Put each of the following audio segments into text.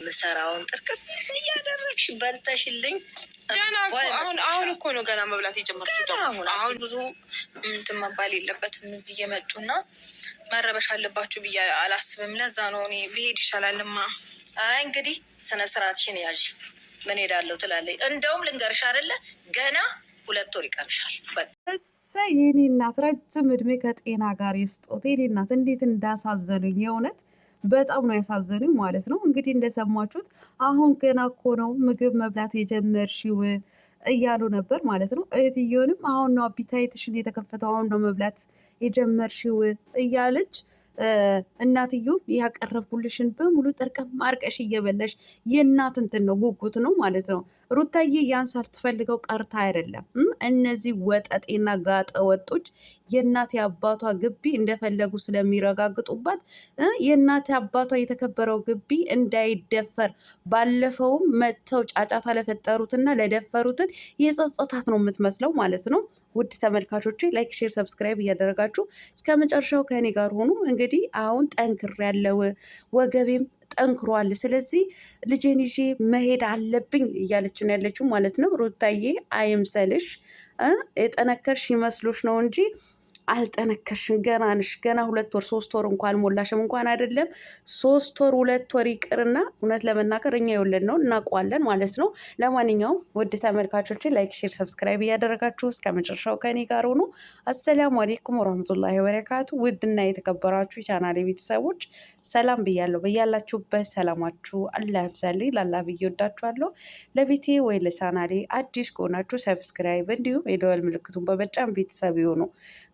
ምሰራውን ጥርቅም እያደረግሽ በልተሽልኝ ገና አሁን እኮ ነው ገና መብላት የጀመርኩት። አሁን ብዙ እንትን መባል የለበትም። እዚህ እየመጡና መረበሽ አለባችሁ ብዬ አላስብም። ለዛ ነው እኔ ብሄድ ይሻላልማ። አይ እንግዲህ ስነ ስርዓትሽን ያዥ። ምን ሄዳለሁ ትላለች። እንደውም ልንገርሽ አይደለ ገና 2 ወር ይቀርሻል። እሰይ የኔ እናት ረጅም እድሜ ከጤና ጋር ይስጦት። የኔ እናት እንዴት እንዳሳዘኑኝ የእውነት በጣም ነው ያሳዘኑኝ ማለት ነው። እንግዲህ እንደሰማችሁት አሁን ገና እኮ ነው ምግብ መብላት የጀመርሽው እያሉ ነበር ማለት ነው። እህትየውንም አሁን ነው አፒታይትሽን የተከፈተው አሁን ነው መብላት የጀመርሽው እያለች እናትዮ ያቀረብኩልሽን በሙሉ ጠርቀም አርቀሽ እየበላሽ የእናት እንትን ነው ጉጉት ነው ማለት ነው። ሩታዬ ያን ሳትፈልገው ቀርታ አይደለም። እነዚህ ወጠጤና ጋጠ ወጦች የእናት አባቷ ግቢ እንደፈለጉ ስለሚረጋግጡባት የእናት አባቷ የተከበረው ግቢ እንዳይደፈር ባለፈውም መጥተው ጫጫታ ለፈጠሩትና ለደፈሩትን የጸጸታት ነው የምትመስለው ማለት ነው። ውድ ተመልካቾቼ ላይክ፣ ሼር፣ ሰብስክራይብ እያደረጋችሁ እስከ መጨረሻው ከእኔ ጋር ሆኑ። እንግዲህ አሁን ጠንክር ያለው ወገቤም ጠንክሯል። ስለዚህ ልጄን ይዤ መሄድ አለብኝ እያለች ነው ያለችው ማለት ነው። ሩታዬ አይምሰልሽ፣ የጠነከርሽ ይመስሎሽ ነው እንጂ አልጠነከርሽም። ገና ነሽ። ገና 2 ወር 3 ወር እንኳን አልሞላሽም። እንኳን አይደለም 3 ወር 2 ወር ይቅርና እውነት ለመናገር እኛ የወለድ ነው እናውቀዋለን ማለት ነው። ለማንኛውም ውድ ተመልካቾችን ላይክ፣ ሼር፣ ሰብስክራይብ እያደረጋችሁ እስከ መጨረሻው ከኔ ጋር ሆኑ። አሰላሙ አሌይኩም ወራህመቱላሂ ወበረካቱ። ውድና የተከበራችሁ የቻናሌ ቤተሰቦች ሰላም ብያለሁ። በያላችሁበት ሰላማችሁ አላህ ያብዛልኝ። ላላ ብዬ ወዳችኋለሁ። ለቤቴ ወይ ለቻናሌ አዲስ ከሆናችሁ ሰብስክራይብ እንዲሁም የደወል ምልክቱን በመጫን ቤተሰብ ይሁኑ።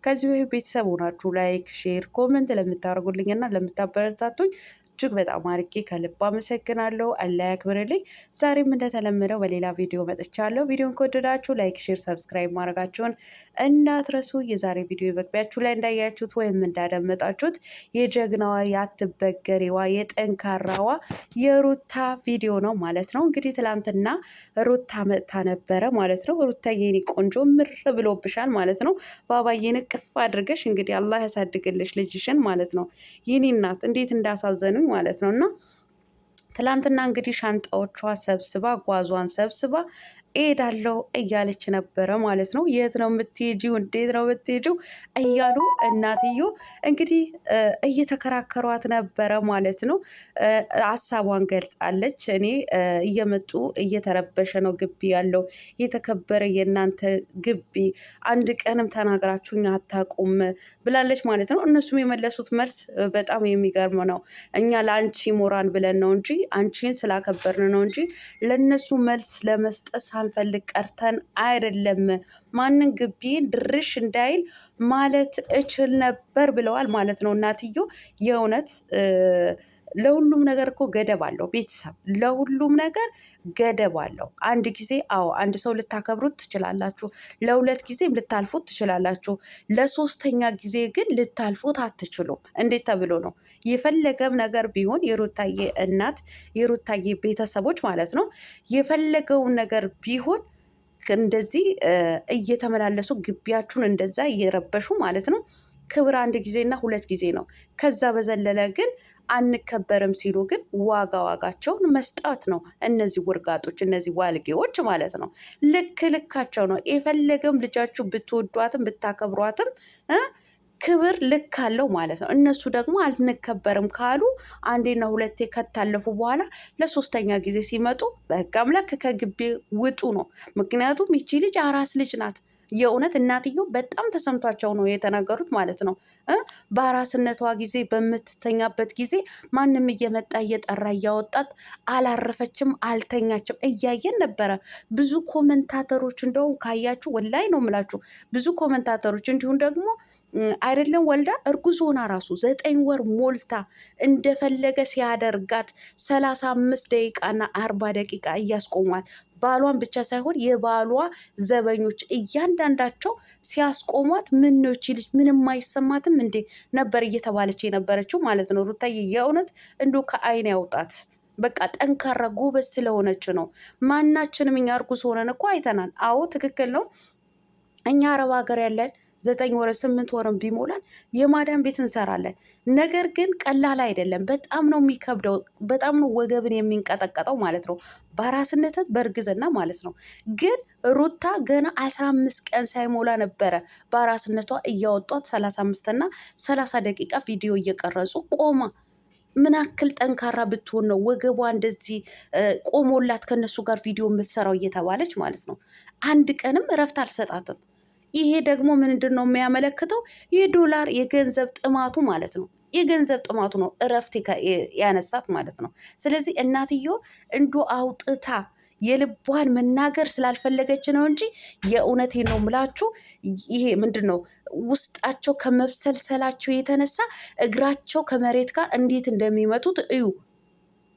ከዚህ በፊት ቤተሰብ ሆናችሁ ላይክ፣ ሼር፣ ኮመንት ለምታደርጉልኝ እና ለምታበረታቱኝ እጅግ በጣም አርጌ ከልብ አመሰግናለሁ። አላህ ያክብርልኝ። ዛሬም እንደተለመደው በሌላ ቪዲዮ መጥቻለሁ። ቪዲዮን ከወደዳችሁ ላይክ፣ ሼር፣ ሰብስክራይብ ማድረጋችሁን እንዳትረሱ። የዛሬ ቪዲዮ መግቢያችሁ ላይ እንዳያችሁት ወይም እንዳደመጣችሁት የጀግናዋ የአትበገሬዋ የጠንካራዋ የሩታ ቪዲዮ ነው ማለት ነው። እንግዲህ ትላንትና ሩታ መጥታ ነበረ ማለት ነው። ሩታ የኔ ቆንጆ ምር ብሎብሻል ማለት ነው። ባባዬን እቅፍ አድርገሽ እንግዲህ አላህ ያሳድግልሽ ልጅሽን ማለት ነው። የኔ እናት እንዴት እንዳሳዘኑ ማለት ነው። እና ትላንትና እንግዲህ ሻንጣዎቿ ሰብስባ ጓዟን ሰብስባ እሄዳለሁ እያለች ነበረ ማለት ነው። የት ነው የምትሄጂው? እንዴት ነው የምትሄጂው? እያሉ እናትዮ እንግዲህ እየተከራከሯት ነበረ ማለት ነው። ሀሳቧን ገልጻለች። እኔ እየመጡ እየተረበሸ ነው ግቢ ያለው የተከበረ የእናንተ ግቢ አንድ ቀንም ተናግራችሁኝ አታውቁም ብላለች ማለት ነው። እነሱም የመለሱት መልስ በጣም የሚገርም ነው። እኛ ለአንቺ ሞራን ብለን ነው እንጂ አንቺን ስላከበርን ነው እንጂ ለእነሱ መልስ ለመስጠት ሳንፈልግ ቀርተን አይደለም። ማንን ግቢን ድርሽ እንዳይል ማለት እችል ነበር ብለዋል ማለት ነው። እናትዮ የእውነት ለሁሉም ነገር እኮ ገደብ አለው። ቤተሰብ ለሁሉም ነገር ገደብ አለው። አንድ ጊዜ አንድ ሰው ልታከብሩት ትችላላችሁ፣ ለ2 ጊዜም ልታልፉት ትችላላችሁ፣ ለ3ኛ ጊዜ ግን ልታልፉት አትችሉም። እንዴት ተብሎ ነው? የፈለገም ነገር ቢሆን የሩታዬ እናት የሩታዬ ቤተሰቦች ማለት ነው የፈለገውን ነገር ቢሆን እንደዚህ እየተመላለሱ ግቢያችሁን እንደዛ እየረበሹ ማለት ነው። ክብር 1 ጊዜና 2 ጊዜ ነው። ከዛ በዘለለ ግን አንከበርም ሲሉ ግን ዋጋቸውን መስጠት ነው። እነዚህ ውርጋጦች እነዚህ ዋልጌዎች ማለት ነው ልካቸው ነው። የፈለገም ልጃችሁ ብትወዷትም ብታከብሯትም ክብር ልክ አለው ማለት ነው። እነሱ ደግሞ አልንከበርም ካሉ 1ና 2 ከታለፉ በኋላ ለ3ኛ ጊዜ ሲመጡ በህግ አምላክ ከግቢ ውጡ ነው። ምክንያቱም ይቺ ልጅ አራስ ልጅ ናት። የእውነት እናትየው በጣም ተሰምቷቸው ነው የተናገሩት ማለት ነው። በአራስነቷ ጊዜ በምትተኛበት ጊዜ ማንም እየመጣ እየጠራ እያወጣት አላረፈችም፣ አልተኛችም። እያየን ነበረ። ብዙ ኮመንታተሮች እንደውም ካያችሁ ወላይ ነው የምላችሁ ብዙ ኮመንታተሮች እንዲሁም ደግሞ አይደለም ወልዳ እርጉዝ ሆና ራሱ 9 ወር ሞልታ እንደፈለገ ሲያደርጋት 35 ደቂቃና 40 ደቂቃ እያስቆሟት ባሏን ብቻ ሳይሆን የባሏ ዘበኞች እያንዳንዳቸው ሲያስቆሟት ምን ነው ይቺ ልጅ ምንም አይሰማትም እንዴ ነበር እየተባለች የነበረችው ማለት ነው። ሩታዬ የእውነት እንዶ ከአይን ያውጣት። በቃ ጠንካራ ጎበዝ ስለሆነች ነው። ማናችንም እኛ እርጉዝ ሆነን እኮ አይተናል። አዎ ትክክል ነው። እኛ አረብ ሀገር ያለን 9 ወር 8 ወርም ቢሞላን የማዳም ቤት እንሰራለን። ነገር ግን ቀላል አይደለም። በጣም ነው የሚከብደው። በጣም ነው ወገብን የሚንቀጠቀጠው ማለት ነው። በአራስነትም በእርግዝና ማለት ነው። ግን ሩታ ገና 15 ቀን ሳይሞላ ነበረ በአራስነቷ እያወጧት 35 እና 30 ደቂቃ ቪዲዮ እየቀረጹ ቆማ ምን ያክል ጠንካራ ብትሆን ነው ወገቧ እንደዚህ ቆሞላት ከነሱ ጋር ቪዲዮ የምትሰራው እየተባለች ማለት ነው። አንድ ቀንም እረፍት አልሰጣትም። ይሄ ደግሞ ምንድን ነው የሚያመለክተው? የዶላር የገንዘብ ጥማቱ ማለት ነው። የገንዘብ ጥማቱ ነው እረፍት ያነሳት ማለት ነው። ስለዚህ እናትዮ እንዶ አውጥታ የልቧን መናገር ስላልፈለገች ነው እንጂ የእውነቴ ነው ምላችሁ። ይሄ ምንድን ነው ውስጣቸው ከመብሰልሰላቸው የተነሳ እግራቸው ከመሬት ጋር እንዴት እንደሚመቱት እዩ።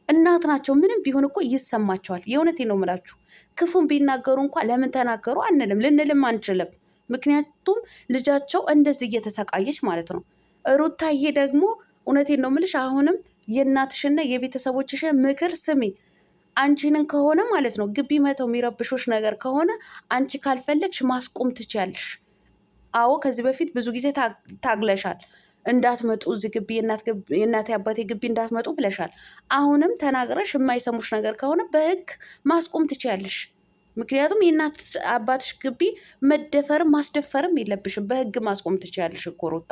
እናት ናቸው። ምንም ቢሆን እኮ ይሰማቸዋል። የእውነቴ ነው ምላችሁ። ክፉን ቢናገሩ እንኳ ለምን ተናገሩ አንልም፣ ልንልም አንችልም። ምክንያቱም ልጃቸው እንደዚህ እየተሰቃየች ማለት ነው። ሩታዬ ደግሞ እውነቴን ነው ምልሽ፣ አሁንም የእናትሽና የቤተሰቦችሽን ምክር ስሚ። አንቺንን ከሆነ ማለት ነው ግቢ መተው የሚረብሾች ነገር ከሆነ አንቺ ካልፈለግሽ ማስቆም ትችያለሽ። አዎ ከዚህ በፊት ብዙ ጊዜ ታግለሻል። እንዳትመጡ እዚህ ግቢ የእናቴ አባቴ ግቢ እንዳትመጡ ብለሻል። አሁንም ተናግረሽ የማይሰሙሽ ነገር ከሆነ በህግ ማስቆም ትችያለሽ። ምክንያቱም የእናት አባትሽ ግቢ መደፈርም ማስደፈርም የለብሽም። በህግ ማስቆም ትችያለሽ እኮ ሩታ።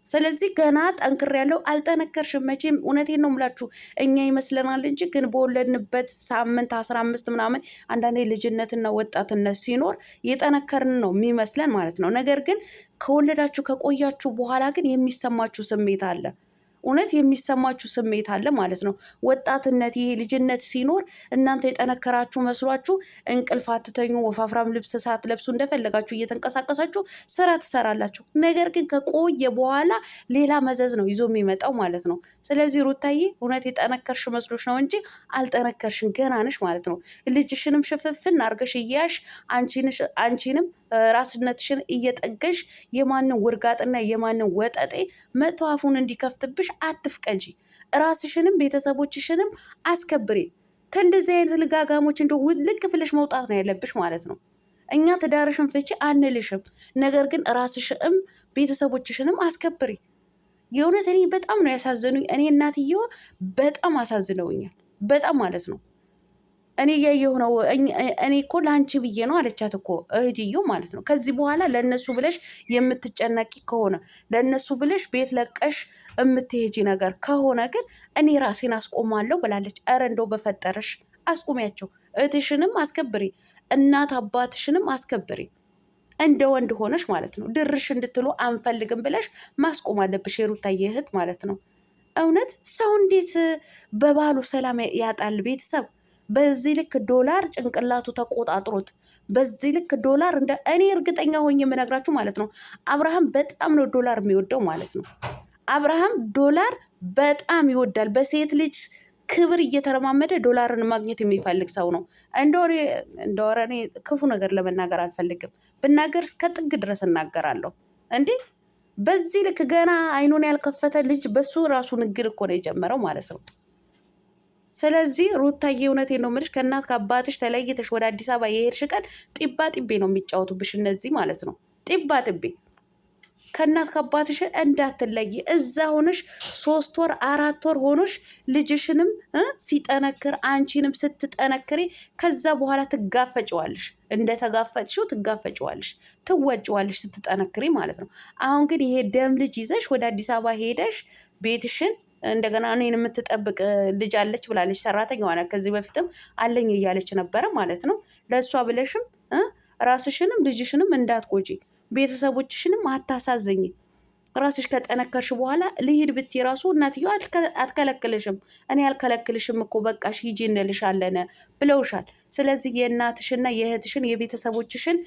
ስለዚህ ገና ጠንክር ያለው አልጠነከርሽም መቼም። እውነቴን ነው የምላችሁ እኛ ይመስለናል እንጂ ግን በወለድንበት ሳምንት 15 ምናምን አንዳንዴ ልጅነትና ወጣትነት ሲኖር የጠነከርን ነው የሚመስለን ማለት ነው። ነገር ግን ከወለዳችሁ ከቆያችሁ በኋላ ግን የሚሰማችሁ ስሜት አለ። እውነት የሚሰማችሁ ስሜት አለ ማለት ነው። ወጣትነት ይሄ ልጅነት ሲኖር እናንተ የጠነከራችሁ መስሏችሁ እንቅልፍ አትተኙ፣ ወፋፍራም ልብስ ሳትለብሱ እንደፈለጋችሁ እየተንቀሳቀሳችሁ ስራ ትሰራላችሁ። ነገር ግን ከቆየ በኋላ ሌላ መዘዝ ነው ይዞ የሚመጣው ማለት ነው። ስለዚህ ሩታዬ እውነት የጠነከርሽ መስሎች ነው እንጂ አልጠነከርሽን፣ ገና ነሽ ማለት ነው። ልጅሽንም ሽፍፍን አርገሽ እያያሽ አንቺንም ራስነትሽን እየጠገሽ የማንን ውርጋጥና የማንን ወጠጤ መቶ አፉን እንዲከፍትብሽ አትፍቀጂ። ራስሽንም ቤተሰቦችሽንም አስከብሬ። ከእንደዚህ አይነት ልጋጋሞች እንደ ልቅ ብለሽ መውጣት ነው ያለብሽ ማለት ነው። እኛ ትዳርሽን ፍቺ አንልሽም፣ ነገር ግን ራስሽም ቤተሰቦችሽንም አስከብሬ። የእውነት እኔ በጣም ነው ያሳዘኑኝ። እኔ እናትየው በጣም አሳዝነውኛል፣ በጣም ማለት ነው። እኔ እያየሁ ነው። እኔ እኮ ለአንቺ ብዬ ነው አለቻት እኮ እህትዮ ማለት ነው። ከዚህ በኋላ ለእነሱ ብለሽ የምትጨነቂ ከሆነ ለእነሱ ብለሽ ቤት ለቀሽ የምትሄጂ ነገር ከሆነ ግን እኔ ራሴን አስቆማለሁ ብላለች። ኧረ እንደው በፈጠረሽ አስቁሚያቸው። እህትሽንም አስከብሪ፣ እናት አባትሽንም አስከብሪ። እንደ ወንድ ሆነሽ ማለት ነው። ድርሽ እንድትሉ አንፈልግም ብለሽ ማስቆም አለብሽ የሩታዬ እህት ማለት ነው። እውነት ሰው እንዴት በባሉ ሰላም ያጣል? ቤተሰብ በዚህ ልክ ዶላር ጭንቅላቱ ተቆጣጥሮት በዚህ ልክ ዶላር እኔ እርግጠኛ ሆኜ የምነግራችሁ ማለት ነው አብርሃም በጣም ነው ዶላር የሚወደው ማለት ነው። አብርሃም ዶላር በጣም ይወዳል። በሴት ልጅ ክብር እየተረማመደ ዶላርን ማግኘት የሚፈልግ ሰው ነው። እንደወረ እኔ ክፉ ነገር ለመናገር አልፈልግም። ብናገር እስከ ጥግ ድረስ እናገራለሁ። እንዴ በዚህ ልክ ገና አይኑን ያልከፈተ ልጅ በሱ ራሱ ንግድ እኮ ነው የጀመረው ማለት ነው። ስለዚህ ሩታዬ እውነቴን ነው የምልሽ፣ ከእናት ከአባትሽ ተለይተሽ ወደ አዲስ አበባ የሄድሽ ቀን ጢባ ጢቤ ነው የሚጫወቱብሽ እነዚህ ማለት ነው። ጢባ ጢቤ ከእናት ከአባትሽ እንዳትለይ። እዛ ሆነሽ 3 ወር 4 ወር ሆኖሽ ልጅሽንም ሲጠነክር አንቺንም ስትጠነክሪ ከዛ በኋላ ትጋፈጭዋለሽ። እንደተጋፈጥሽው ትጋፈጭዋለሽ፣ ትወጭዋለሽ ስትጠነክሪ ማለት ነው። አሁን ግን ይሄ ደም ልጅ ይዘሽ ወደ አዲስ አበባ ሄደሽ ቤትሽን እንደገና እኔን የምትጠብቅ ልጅ አለች ብላለች። ሰራተኛዋ ናት። ከዚህ በፊትም አለኝ እያለች ነበረ ማለት ነው። ለእሷ ብለሽም ራስሽንም ልጅሽንም እንዳትጎጂ፣ ቤተሰቦችሽንም አታሳዘኝ። ራስሽ ከጠነከርሽ በኋላ ልሂድ ብትይ ራሱ እናትየው አትከለክልሽም። እኔ አልከለክልሽም እኮ በቃሽ ሂጂ እንልሻለን ብለውሻል። ስለዚህ የእናትሽና የእህትሽን የቤተሰቦችሽን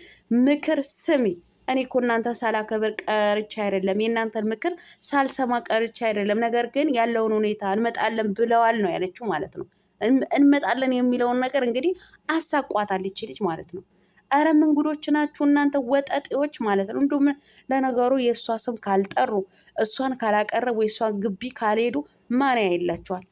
ምክር ስሚ። እኔ እኮ እናንተን ሳላከብር ቀርቼ አይደለም፣ የእናንተን ምክር ሳልሰማ ቀርቼ አይደለም። ነገር ግን ያለውን ሁኔታ እንመጣለን ብለዋል ነው ያለችው ማለት ነው። እንመጣለን የሚለውን ነገር እንግዲህ አሳቋታል ይቺ ልጅ ማለት ነው። ኧረ ምን ጉዶች ናችሁ እናንተ ወጠጤዎች ማለት ነው። እንዲሁም ለነገሩ የእሷ ስም ካልጠሩ እሷን ካላቀረቡ የእሷን ግቢ ካልሄዱ ማን ያይላቸዋል?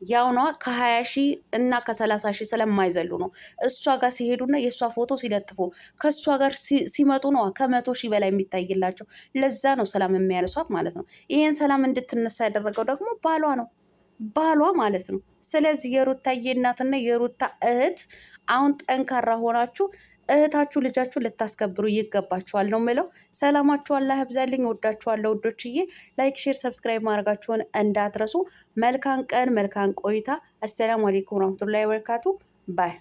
ያውኗ ከ20 ሺህ እና ከ30 ሺህ ስለማይዘሉ ነው። እሷ ጋር ሲሄዱና የእሷ ፎቶ ሲለጥፉ ከእሷ ጋር ሲመጡ ነው ከ100 ሺህ በላይ የሚታይላቸው። ለዛ ነው ሰላም የሚያነሷት ማለት ነው። ይህን ሰላም እንድትነሳ ያደረገው ደግሞ ባሏ ነው፣ ባሏ ማለት ነው። ስለዚህ የሩታዬ እናትና የሩታ እህት አሁን ጠንካራ ሆናችሁ እህታችሁ ልጃችሁ ልታስከብሩ ይገባችኋል ነው የምለው። ሰላማችሁ አላህ ያብዛልኝ። ወዳችኋለሁ ውዶችዬ። ላይክ፣ ሼር፣ ሰብስክራይብ ማድረጋችሁን እንዳትረሱ። መልካም ቀን፣ መልካም ቆይታ። አሰላሙ አለይኩም ወራህመቱላሂ ወበረካቱ ባይ